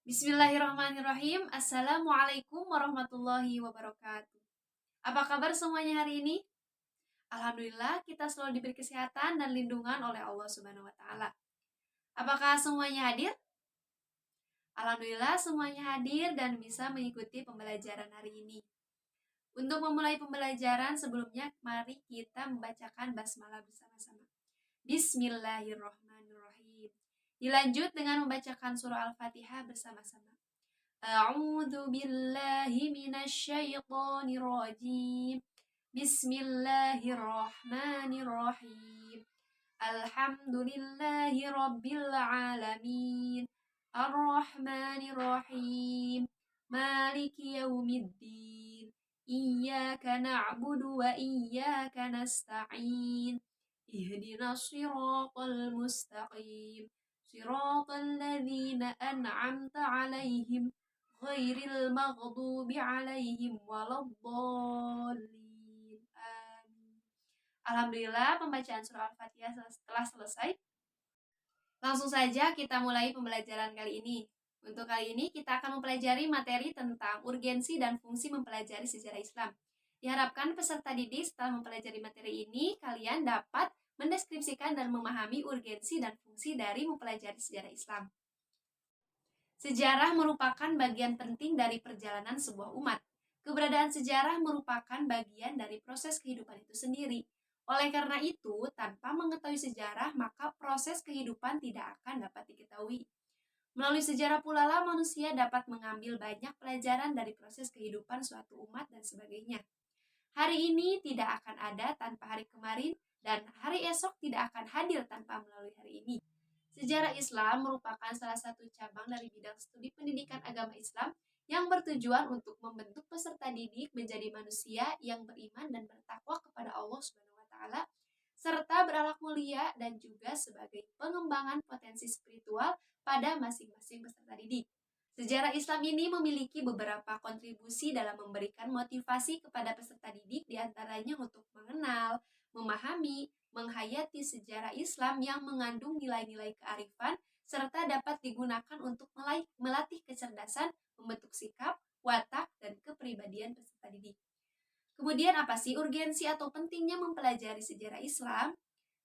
Bismillahirrahmanirrahim. Assalamualaikum warahmatullahi wabarakatuh. Apa kabar semuanya hari ini? Alhamdulillah kita selalu diberi kesehatan dan lindungan oleh Allah Subhanahu wa taala. Apakah semuanya hadir? Alhamdulillah semuanya hadir dan bisa mengikuti pembelajaran hari ini. Untuk memulai pembelajaran sebelumnya mari kita membacakan basmalah bersama-sama. Bismillahirrahmanirrahim. Dilanjut dengan membacakan surah Al-Fatihah bersama-sama. A'udzu billahi minasyaitonir rajim. Bismillahirrahmanirrahim. Alhamdulillahi rabbil alamin. Arrahmanirrahim. Maliki yaumiddin. Iyyaka na'budu wa iyyaka nasta'in. Ihdinas siratal mustaqim. Siratal ladzina an'amta 'alaihim ghairil maghdubi 'alaihim waladdallin. Amin. Alhamdulillah pembacaan surah Al-Fatihah telah selesai. Langsung saja kita mulai pembelajaran kali ini. Untuk kali ini kita akan mempelajari materi tentang urgensi dan fungsi mempelajari sejarah Islam. Diharapkan peserta didik setelah mempelajari materi ini, kalian dapat mendeskripsikan dan memahami urgensi dan fungsi dari mempelajari sejarah Islam. Sejarah merupakan bagian penting dari perjalanan sebuah umat. Keberadaan sejarah merupakan bagian dari proses kehidupan itu sendiri. Oleh karena itu, tanpa mengetahui sejarah, maka proses kehidupan tidak akan dapat diketahui. Melalui sejarah pula lah manusia dapat mengambil banyak pelajaran dari proses kehidupan suatu umat dan sebagainya. Hari ini tidak akan ada tanpa hari kemarin, dan hari esok tidak akan hadir tanpa melalui hari ini. Sejarah Islam merupakan salah satu cabang dari bidang studi pendidikan agama Islam yang bertujuan untuk membentuk peserta didik menjadi manusia yang beriman dan bertakwa kepada Allah Subhanahu wa taala serta berakhlak mulia dan juga sebagai pengembangan potensi spiritual pada masing-masing peserta didik. Sejarah Islam ini memiliki beberapa kontribusi dalam memberikan motivasi kepada peserta didik, diantaranya untuk mengenal, memahami, menghayati sejarah Islam yang mengandung nilai-nilai kearifan, serta dapat digunakan untuk melatih kecerdasan, membentuk sikap, watak, dan kepribadian peserta didik. Kemudian apa sih urgensi atau pentingnya mempelajari sejarah Islam?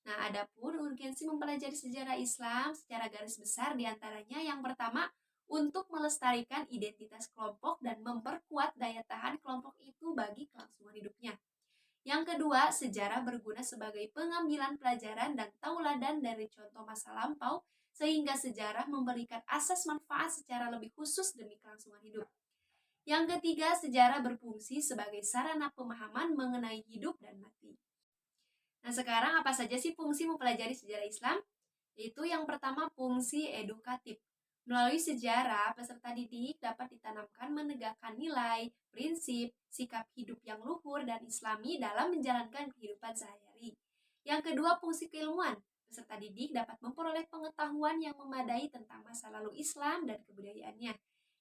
Nah, adapun urgensi mempelajari sejarah Islam secara garis besar diantaranya yang pertama, untuk melestarikan identitas kelompok dan memperkuat daya tahan kelompok itu bagi kelangsungan hidupnya. Yang kedua, sejarah berguna sebagai pengambilan pelajaran dan tauladan dari contoh masa lampau, sehingga sejarah memberikan asas manfaat secara lebih khusus demi kelangsungan hidup. Yang ketiga, sejarah berfungsi sebagai sarana pemahaman mengenai hidup dan mati. Nah, sekarang apa saja sih fungsi mempelajari sejarah Islam? Yaitu yang pertama, fungsi edukatif. Melalui sejarah, peserta didik dapat ditanamkan menegakkan nilai, prinsip, sikap hidup yang luhur dan islami dalam menjalankan kehidupan sehari-hari. Yang kedua, fungsi keilmuan. Peserta didik dapat memperoleh pengetahuan yang memadai tentang masa lalu Islam dan kebudayaannya.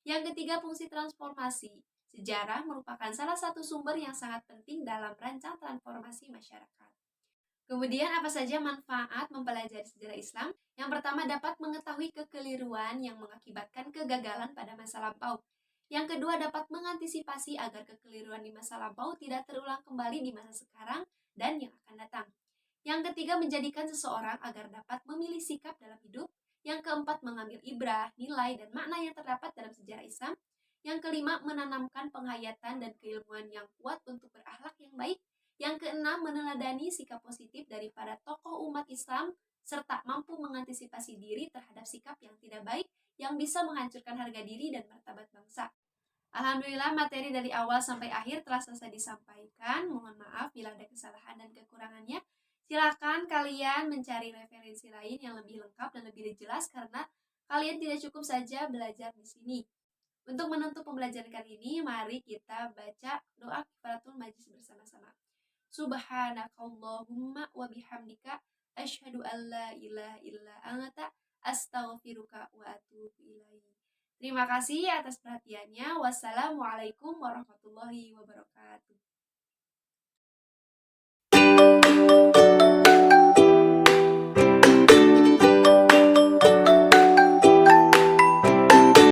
Yang ketiga, fungsi transformasi. Sejarah merupakan salah satu sumber yang sangat penting dalam rancang transformasi masyarakat. Kemudian apa saja manfaat mempelajari sejarah Islam? Yang pertama, dapat mengetahui kekeliruan yang mengakibatkan kegagalan pada masa lampau. Yang kedua, dapat mengantisipasi agar kekeliruan di masa lampau tidak terulang kembali di masa sekarang dan yang akan datang. Yang ketiga, menjadikan seseorang agar dapat memilih sikap dalam hidup. Yang keempat, mengambil ibrah, nilai, dan makna yang terdapat dalam sejarah Islam. Yang kelima, menanamkan penghayatan dan keilmuan yang kuat untuk berakhlak yang baik. Yang keenam, meneladani sikap positif dari para tokoh umat Islam, serta mampu mengantisipasi diri terhadap sikap yang tidak baik yang bisa menghancurkan harga diri dan martabat bangsa. Alhamdulillah materi dari awal sampai akhir telah selesai disampaikan. Mohon maaf bila ada kesalahan dan kekurangannya. Silakan kalian mencari referensi lain yang lebih lengkap dan lebih jelas karena kalian tidak cukup saja belajar di sini. Untuk menutup pembelajaran kali ini, mari kita baca doa kifaratul majlis bersama-sama. Subhanakallahumma wa bihamdika asyhadu an la ilaha illa anta astaghfiruka wa atubu ilaik. Terima kasih atas perhatiannya. Wassalamualaikum warahmatullahi wabarakatuh.